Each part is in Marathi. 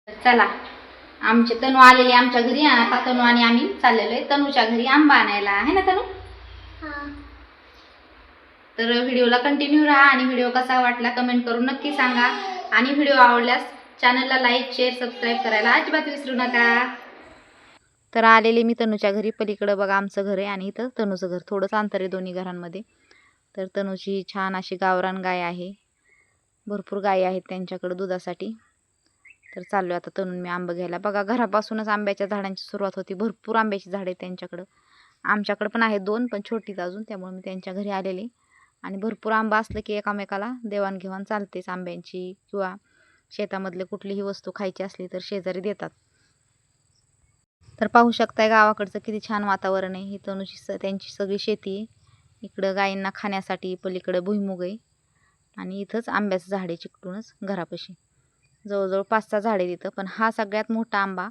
चला आमचे तनू आलेले आमच्या घरी. आता तनू आणि आम्ही चाललेलो आहे तनूच्या घरी आंबा आणायला, आहे ना तनू? तर व्हिडिओला कंटिन्यू राहा आणि व्हिडिओ कसा वाटला कमेंट करून नक्की सांगा. आणि व्हिडिओ आवडल्यास चॅनलला लाईक शेअर सबस्क्राईब करायला अजिबात विसरू नका. तर आलेले मी तनूच्या घरी. पलीकडं बघा आमचं घर आहे आणि इथं तनूचं घर. थोडंच अंतर आहे दोन्ही घरांमध्ये. तर तनूची छान अशी गावरान गाय आहे. भरपूर गायी आहेत त्यांच्याकडे दुधासाठी. तर चाललो आता तनून मी आंबा घ्यायला. बघा घरापासूनच आंब्याच्या झाडांची सुरुवात होती. भरपूर आंब्याची झाडं आहेत त्यांच्याकडं. आमच्याकडं पण आहेत 2 पण छोटीच अजून, त्यामुळे मी त्यांच्या घरी आलेले. आणि भरपूर आंबा असलं की एकामेकाला देवाणघेवाण चालतेच आंब्यांची, किंवा शेतामधले कुठलीही वस्तू खायची असली तर शेजारी देतात. तर पाहू शकताय गावाकडचं किती छान वातावरण आहे. ही तनूची त्यांची सगळी शेती आहे. इकडं गायींना खाण्यासाठी पलीकडं भुईमुग आहे आणि इथंच आंब्याचं झाड आहे चिकटूनच घरापाशी. जवळजवळ 5-6 झाडे तिथं. पण हा सगळ्यात मोठा आंबा.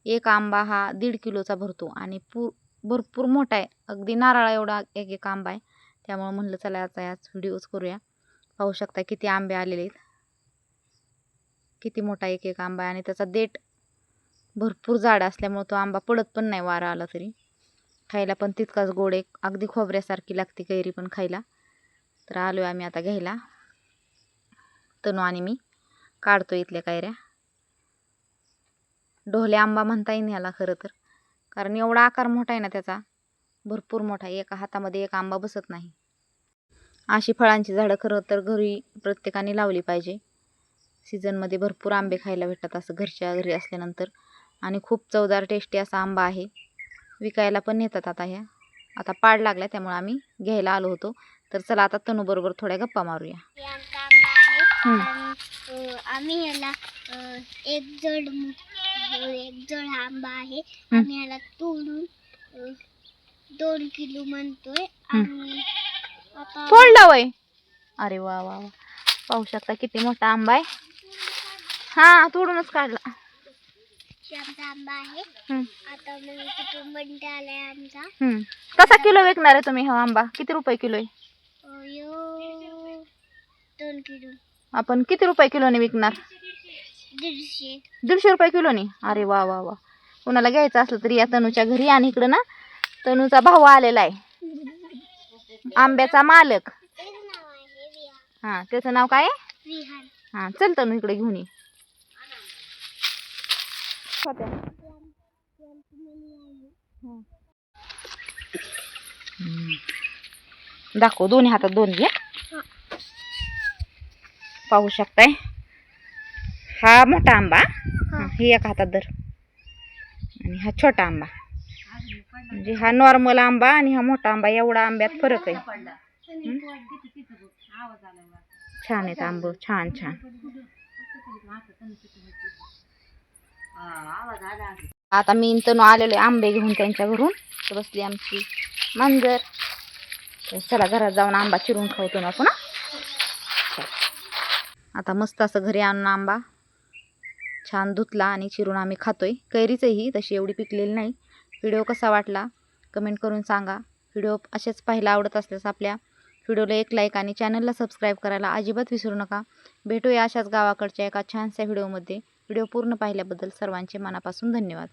एक आंबा हा 1.5 किलोचा भरतो आणि भरपूर मोठा आहे. अगदी नारळा एवढा एक आंबा आहे. त्यामुळे म्हणलं चला आता याच व्हिडिओज करूया. पाहू शकता किती आंबे आलेले आहेत. किती मोठा एक आंबा आहे आणि त्याचा देठ भरपूर जाड असल्यामुळे तो आंबा पडत पण नाही वारा आला तरी. खायला पण तितकाच गोड आहे. अगदी खोबऱ्यासारखी लागते कैरी पण खायला. तर आलो आम्ही आता घ्यायला. तनू आणि मी काढतो इथल्या कैऱ्या. ढोले आंबा म्हणता येईल याला खरं तर, कारण एवढा आकार मोठा आहे ना त्याचा, भरपूर मोठा आहे. एका हातामध्ये एक आंबा बसत नाही. अशी फळांची झाडं खरं तर घरी प्रत्येकाने लावली पाहिजे. सीझनमध्ये भरपूर आंबे खायला भेटतात असं घरच्या घरी असल्यानंतर. आणि खूप चवदार टेस्टी असा आंबा आहे. विकायला पण नेतात आता ह्या. आता पाड लागला त्यामुळे आम्ही घ्यायला आलो होतो. तर चला आता तनू बरोबर थोड्या गप्पा मारूया. आम्ही याला एक जड आंबा आहे. आम्ही याला तोडून 2 किलो म्हणतोय. आणि तोडला वय. अरे वा वा वा, पाहू शकता किती मोठा आंबा आहे. हा तोडूनच काढला. आमचा आंबा आहे. आता म्हणजे किती बंड आलाय आमचा. कसा किलो विकणार आहे तुम्ही हा आंबा? किती रुपये किलो आहे? 2 किलो. आपण किती रुपये किलोने विकणार? 150 रुपये किलोने. अरे वा वा वा. कोणाला घ्यायचं असलं तरी या तनूच्या घरी. आणि इकडं ना तनूचा भाऊ आलेला आहे, आंब्याचा मालक. हा त्याचं नाव काय आहे? हा चल तनू इकडे घेऊन ये. दाखव, दोन्ही हातात दोन घ्या. पाहू शकताय हा मोठा आंबा. हे एक हातात धर. आणि हा छोटा आंबा. म्हणजे हा नॉर्मल आंबा आणि हा मोठा आंबा, एवढा आंब्यात फरक आहे. छान आहेत आंब, छान छान. आता मी तनू आलेले आंबे घेऊन त्यांच्या घरून. बसली आमची मांजर. चला घरात जाऊन आंबा चिरून खावतो ना पुन्हा. आता मस्त असं घरी आणून आंबा छान धुतला आणि चिरून आम्ही खातोय. कैरीच ही तशी एवढी पिकलेली नाही. व्हिडिओ कसा वाटला कमेंट करून सांगा. व्हिडिओ असेच पाहायला आवडत असल्यास आपल्या व्हिडिओला एक लाईक आणि चॅनलला सबस्क्राईब करायला अजिबात विसरू नका. भेटूया अशाच गावाकडच्या एका छानशा व्हिडिओमध्ये. व्हिडिओ पूर्ण पाहिल्याबद्दल सर्वांचे मनापासून धन्यवाद.